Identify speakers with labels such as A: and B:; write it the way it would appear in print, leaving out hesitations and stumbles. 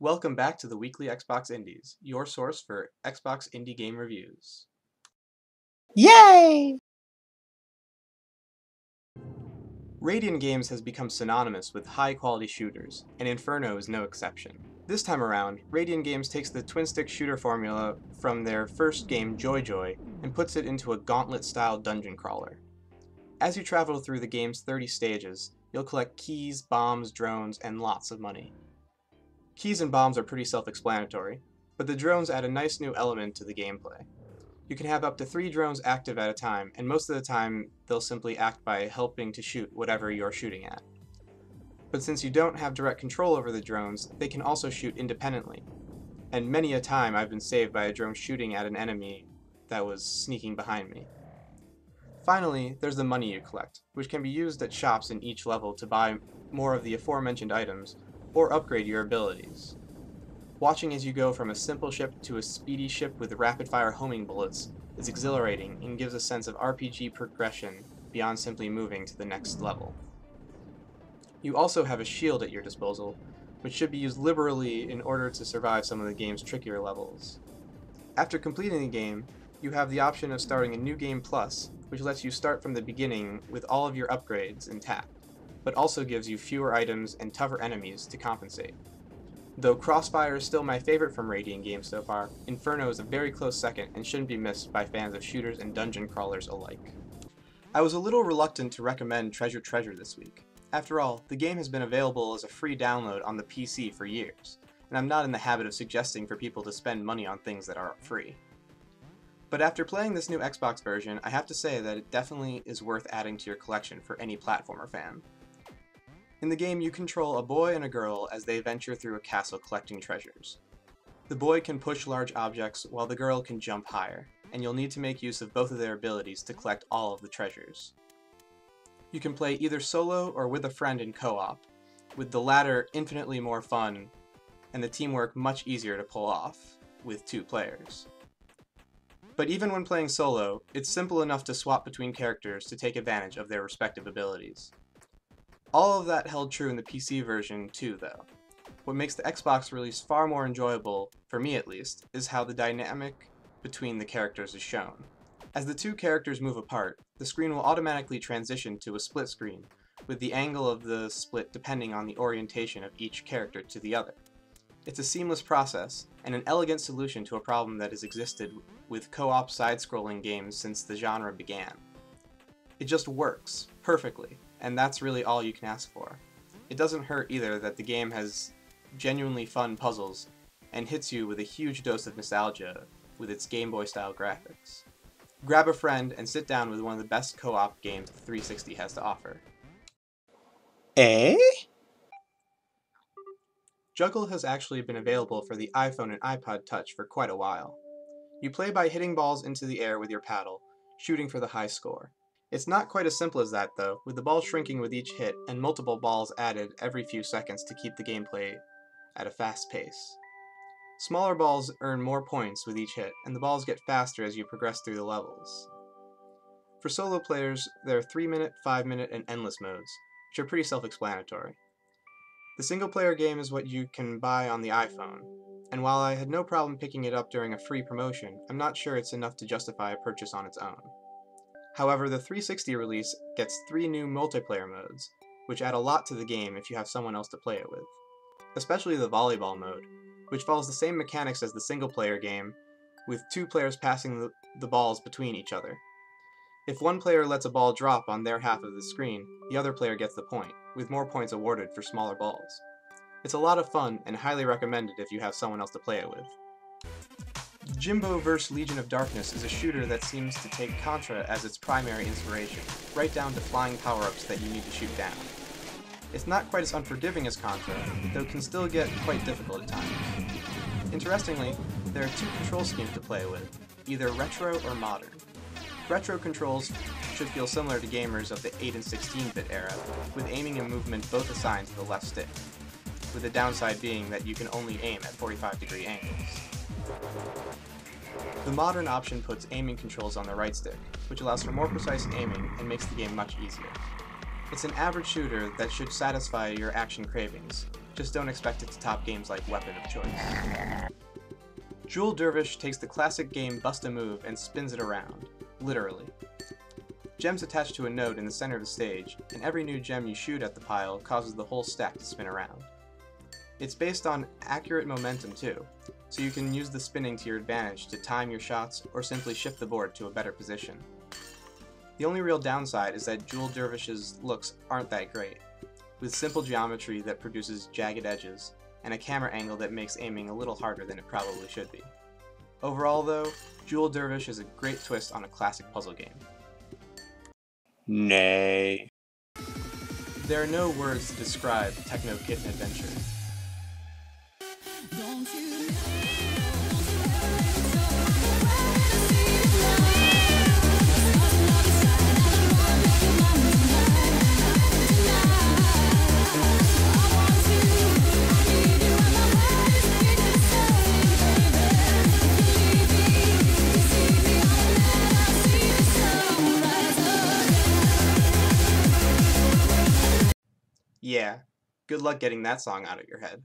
A: Welcome back to the weekly Xbox Indies, your source for Xbox indie game reviews.
B: Yay!
A: Radiangames has become synonymous with high-quality shooters, and Inferno is no exception. This time around, Radiangames takes the twin-stick shooter formula from their first game, Joy and puts it into a gauntlet-style dungeon crawler. As you travel through the game's 30 stages, you'll collect keys, bombs, drones, and lots of money. Keys and bombs are pretty self-explanatory, but the drones add a nice new element to the gameplay. You can have up to 3 drones active at a time, and most of the time they'll simply act by helping to shoot whatever you're shooting at. But since you don't have direct control over the drones, they can also shoot independently. And many a time I've been saved by a drone shooting at an enemy that was sneaking behind me. Finally, there's the money you collect, which can be used at shops in each level to buy more of the aforementioned items, or upgrade your abilities. Watching as you go from a simple ship to a speedy ship with rapid-fire homing bullets is exhilarating and gives a sense of RPG progression beyond simply moving to the next level. You also have a shield at your disposal, which should be used liberally in order to survive some of the game's trickier levels. After completing the game, you have the option of starting a New Game Plus, which lets you start from the beginning with all of your upgrades intact, but also gives you fewer items and tougher enemies to compensate. Though Crossfire is still my favorite from Radiangames so far, Inferno is a very close second and shouldn't be missed by fans of shooters and dungeon crawlers alike. I was a little reluctant to recommend Treasure this week. After all, the game has been available as a free download on the PC for years, and I'm not in the habit of suggesting for people to spend money on things that are free. But after playing this new Xbox version, I have to say that it definitely is worth adding to your collection for any platformer fan. In the game, you control a boy and a girl as they venture through a castle collecting treasures. The boy can push large objects while the girl can jump higher, and you'll need to make use of both of their abilities to collect all of the treasures. You can play either solo or with a friend in co-op, with the latter infinitely more fun and the teamwork much easier to pull off with 2 players. But even when playing solo, it's simple enough to swap between characters to take advantage of their respective abilities. All of that held true in the PC version too, though. What makes the Xbox release far more enjoyable, for me at least, is how the dynamic between the characters is shown. As the 2 characters move apart, the screen will automatically transition to a split screen, with the angle of the split depending on the orientation of each character to the other. It's a seamless process, and an elegant solution to a problem that has existed with co-op side-scrolling games since the genre began. It just works, perfectly. And that's really all you can ask for. It doesn't hurt either that the game has genuinely fun puzzles and hits you with a huge dose of nostalgia with its Game Boy style graphics. Grab a friend and sit down with one of the best co-op games the 360 has to offer.
B: Eh?
A: Juggle has actually been available for the iPhone and iPod Touch for quite a while. You play by hitting balls into the air with your paddle, shooting for the high score. It's not quite as simple as that though, with the ball shrinking with each hit and multiple balls added every few seconds to keep the gameplay at a fast pace. Smaller balls earn more points with each hit, and the balls get faster as you progress through the levels. For solo players, there are 3-minute, 5-minute, and endless modes, which are pretty self-explanatory. The single-player game is what you can buy on the iPhone, and while I had no problem picking it up during a free promotion, I'm not sure it's enough to justify a purchase on its own. However, the 360 release gets 3 new multiplayer modes, which add a lot to the game if you have someone else to play it with. Especially the volleyball mode, which follows the same mechanics as the single-player game, with 2 players passing the balls between each other. If one player lets a ball drop on their half of the screen, the other player gets the point, with more points awarded for smaller balls. It's a lot of fun and highly recommended if you have someone else to play it with. Jimbo vs. Legion of Darkness is a shooter that seems to take Contra as its primary inspiration, right down to flying power-ups that you need to shoot down. It's not quite as unforgiving as Contra, though it can still get quite difficult at times. Interestingly, there are 2 control schemes to play with, either retro or modern. Retro controls should feel similar to gamers of the 8 and 16-bit era, with aiming and movement both assigned to the left stick, with the downside being that you can only aim at 45-degree angles. The modern option puts aiming controls on the right stick, which allows for more precise aiming and makes the game much easier. It's an average shooter that should satisfy your action cravings, just don't expect it to top games like Weapon of Choice. Jewel Dervish takes the classic game Bust a Move and spins it around, literally. Gems attach to a node in the center of the stage, and every new gem you shoot at the pile causes the whole stack to spin around. It's based on accurate momentum too, so you can use the spinning to your advantage to time your shots or simply shift the board to a better position. The only real downside is that Jewel Dervish's looks aren't that great, with simple geometry that produces jagged edges, and a camera angle that makes aiming a little harder than it probably should be. Overall though, Jewel Dervish is a great twist on a classic puzzle game.
B: Nay.
A: There are no words to describe Techno Kitten Adventure. Yeah, good luck getting that song out of your head.